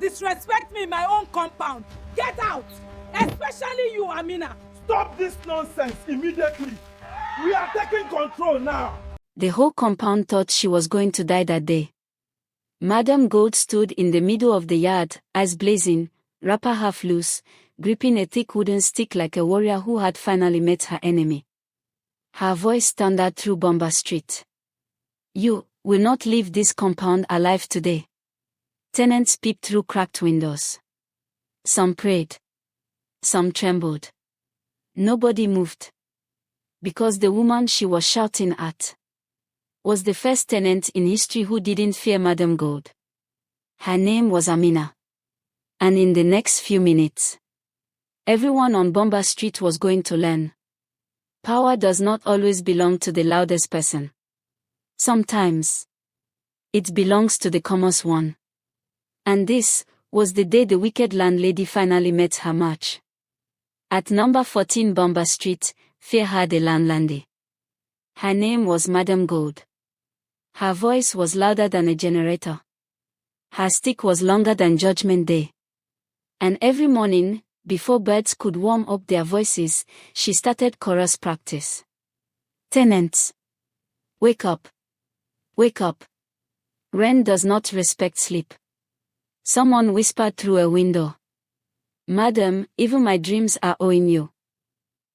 disrespect me in my own compound. Get out! Especially you, Amina. Stop this nonsense immediately. We are taking control now. The whole compound thought she was going to die that day. Madam Gold stood in the middle of the yard, eyes blazing, wrapper half loose, gripping a thick wooden stick like a warrior who had finally met her enemy. Her voice thundered through Bomba Street. You will not leave this compound alive today. Tenants peeped through cracked windows. Some prayed. Some trembled. Nobody moved. Because the woman she was shouting at was the first tenant in history who didn't fear Madam Gold. Her name was Amina. And in the next few minutes, everyone on Bomba Street was going to learn. Power does not always belong to the loudest person. Sometimes, it belongs to the commonest one. And this was the day the wicked landlady finally met her match. At number 14 Bomba Street, fear had a landlady. Her name was Madam Gold. Her voice was louder than a generator. Her stick was longer than Judgment Day. And every morning, before birds could warm up their voices, she started chorus practice. Tenants, wake up. Wake up. Rain does not respect sleep. Someone whispered through a window. Madam, even my dreams are owing you.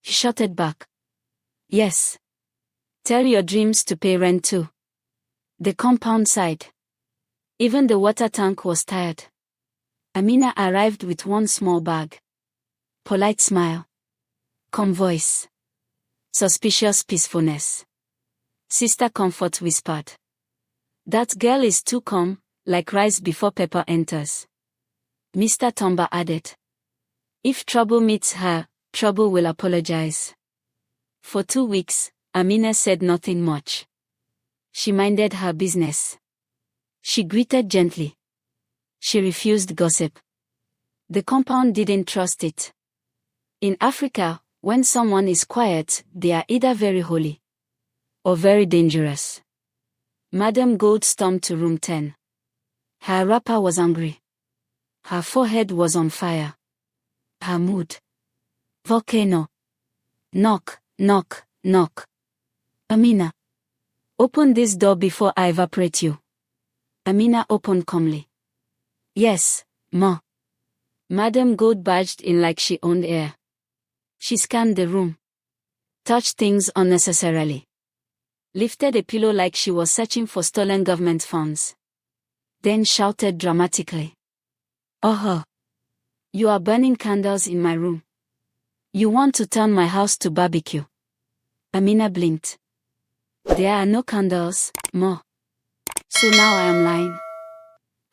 He shouted back. Yes. Tell your dreams to pay rent too. The compound sighed. Even the water tank was tired. Amina arrived with one small bag. Polite smile. Calm voice. Suspicious peacefulness. Sister Comfort whispered. That girl is too calm, like rice before pepper enters. Mr. Tomba added. If trouble meets her, trouble will apologize. For 2 weeks, Amina said nothing much. She minded her business. She greeted gently. She refused gossip. The compound didn't trust it. In Africa, when someone is quiet, they are either very holy or very dangerous. Madam Gold stormed to room 10. Her wrapper was angry. Her forehead was on fire. Her mood. Volcano. Knock, knock, knock. Amina. Open this door before I evaporate you. Amina opened calmly. Yes, ma. Madam Gold barged in like she owned air. She scanned the room. Touched things unnecessarily. Lifted a pillow like she was searching for stolen government funds. Then shouted dramatically. Oh, you are burning candles in my room. You want to turn my house to barbecue. Amina blinked. There are no candles, ma. So now I am lying.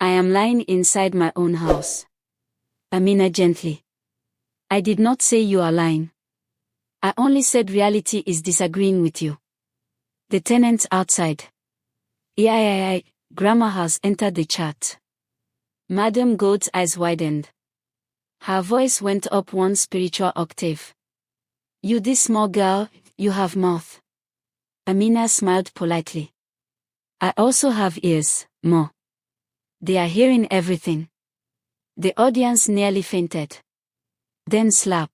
I am lying inside my own house. Amina gently. I did not say you are lying. I only said reality is disagreeing with you. The tenant outside. Grammar has entered the chat. Madam Gold's eyes widened. Her voice went up one spiritual octave. You this small girl, you have mouth. Amina smiled politely. I also have ears, ma. They are hearing everything. The audience nearly fainted. Then slap.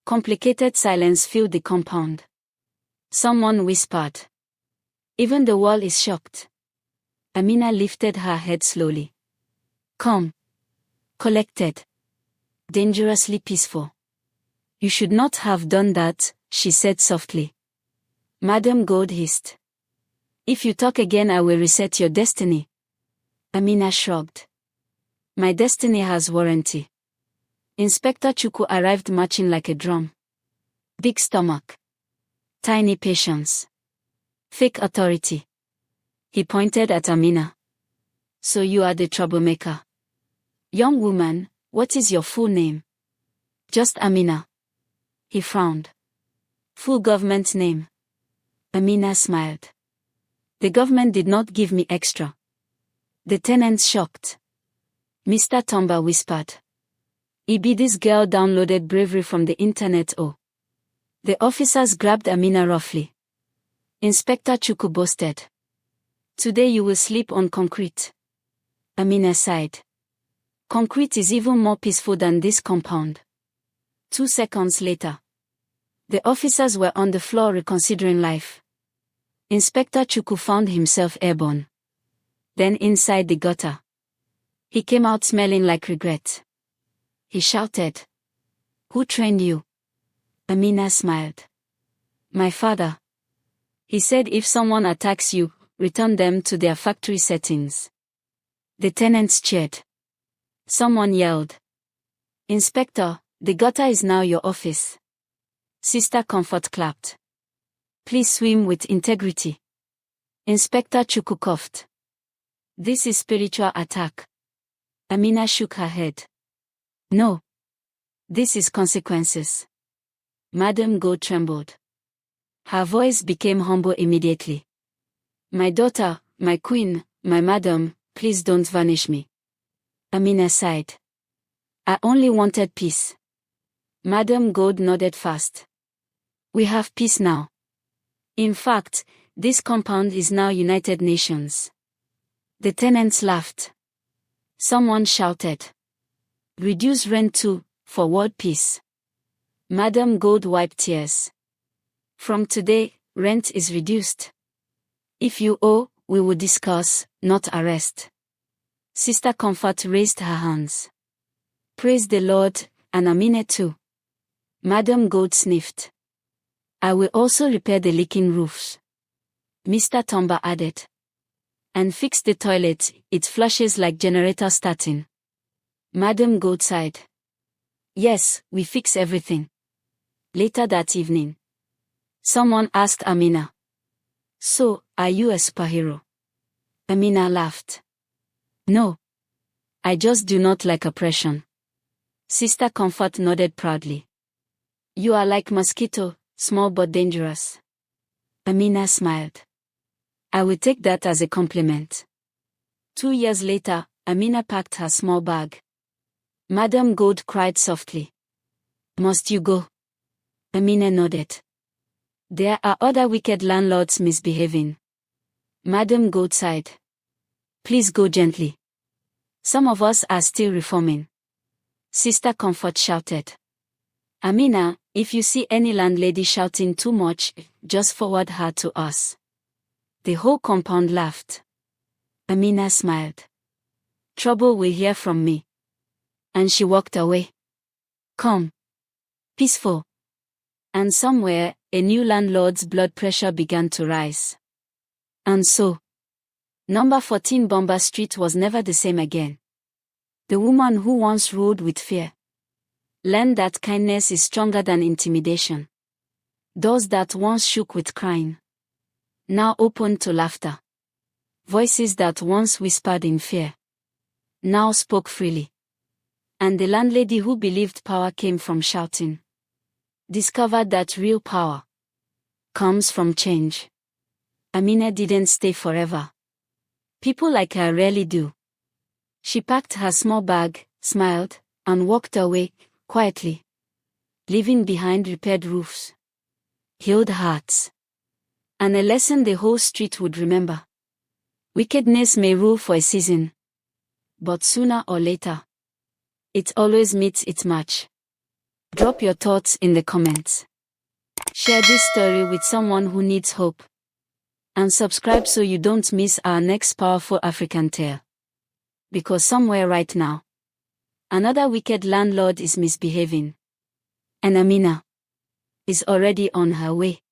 Complicated silence filled the compound. Someone whispered. Even the wall is shocked. Amina lifted her head slowly. Calm. Collected. Dangerously peaceful. You should not have done that, she said softly. Madam Gold hissed. If you talk again I will reset your destiny. Amina shrugged. My destiny has warranty. Inspector Chuku arrived marching like a drum. Big stomach. Tiny patience. Fake authority. He pointed at Amina. So you are the troublemaker. Young woman, what is your full name? Just Amina. He frowned. Full government name. Amina smiled. The government did not give me extra. The tenants shocked. Mr. Tomba whispered. This girl downloaded bravery from the internet. Oh. The officers grabbed Amina roughly. Inspector Chuku boasted. Today you will sleep on concrete. Amina sighed. Concrete is even more peaceful than this compound. 2 seconds later, the officers were on the floor reconsidering life. Inspector Chuku found himself airborne. Then inside the gutter. He came out smelling like regret. He shouted, "Who trained you?" Amina smiled. "My father." He said if someone attacks you, return them to their factory settings. The tenants cheered. Someone yelled, "Inspector, the gutter is now your office." Sister Comfort clapped. "Please swim with integrity." Inspector Chuku coughed. "This is spiritual attack." Amina shook her head. "No. This is consequences." Madam Go trembled. Her voice became humble immediately. "My daughter, my queen, my madam, please don't vanish me." Amina sighed. "I only wanted peace." Madam Gold nodded fast. "We have peace now. In fact, this compound is now United Nations." The tenants laughed. Someone shouted, "Reduce rent too, for world peace." Madam Gold wiped tears. "From today, rent is reduced. If you owe, we will discuss, not arrest." Sister Comfort raised her hands. "Praise the Lord, and Amina too." Madam Gold sniffed. "I will also repair the leaking roofs." Mr. Tomba added. "And fix the toilet, it flushes like generator starting." Madam Gold sighed. "Yes, we fix everything." Later that evening, someone asked Amina, "So, are you a superhero?" Amina laughed. "No. I just do not like oppression." Sister Comfort nodded proudly. "You are like mosquito, small but dangerous." Amina smiled. "I will take that as a compliment." 2 years later, Amina packed her small bag. Madam Gold cried softly. "Must you go?" Amina nodded. "There are other wicked landlords misbehaving." Madam Gold sighed. "Please go gently. Some of us are still reforming." Sister Comfort shouted. "Amina, if you see any landlady shouting too much, just forward her to us." The whole compound laughed. Amina smiled. "Trouble will hear from me." And she walked away. Calm. Peaceful. And somewhere, a new landlord's blood pressure began to rise. And so, number 14 Bomba Street was never the same again. The woman who once ruled with fear learned that kindness is stronger than intimidation. Doors that once shook with crying now opened to laughter. Voices that once whispered in fear now spoke freely. And the landlady who believed power came from shouting discovered that real power comes from change. Amina didn't stay forever. People like her rarely do. She packed her small bag, smiled, and walked away, quietly, leaving behind repaired roofs, healed hearts, and a lesson the whole street would remember. Wickedness may rule for a season, but sooner or later, it always meets its match. Drop your thoughts in the comments. Share this story with someone who needs hope. And subscribe so you don't miss our next powerful African tale. Because somewhere right now, another wicked landlord is misbehaving. And Amina is already on her way.